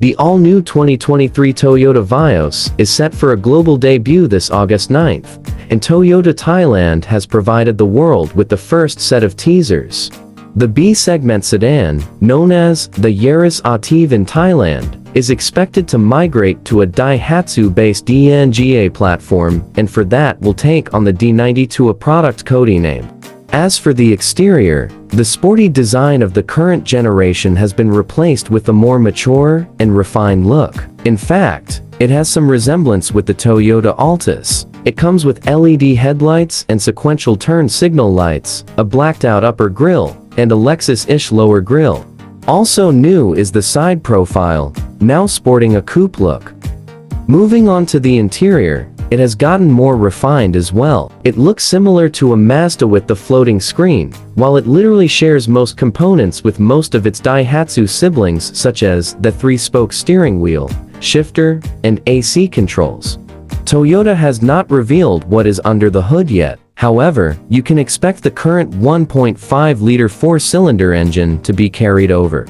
The all-new 2023 Toyota Vios is set for a global debut this August 9th, and Toyota Thailand has provided the world with the first set of teasers. The B-segment sedan, known as the Yaris Active in Thailand, is expected to migrate to a Daihatsu-based DNGA platform, and for that will take on the D92 a product code name. As for the exterior, the sporty design of the current generation has been replaced with a more mature and refined look. In fact, it has some resemblance with the Toyota Altis. It comes with LED headlights and sequential turn signal lights, a blacked-out upper grille, and a Lexus-ish lower grille. Also new is the side profile, now sporting a coupe look. Moving on to the interior, it has gotten more refined as well. It looks similar to a Mazda with the floating screen, while it literally shares most components with most of its Daihatsu siblings such as the 3-spoke steering wheel, shifter, and AC controls. Toyota has not revealed what is under the hood yet. However, you can expect the current 1.5-liter 4-cylinder engine to be carried over.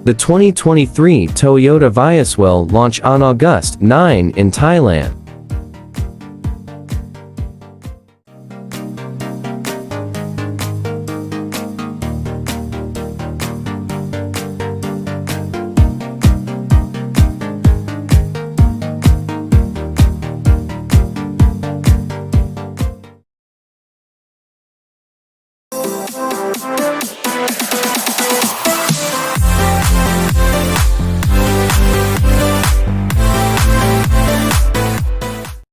The 2023 Toyota Vios will launch on August 9 in Thailand.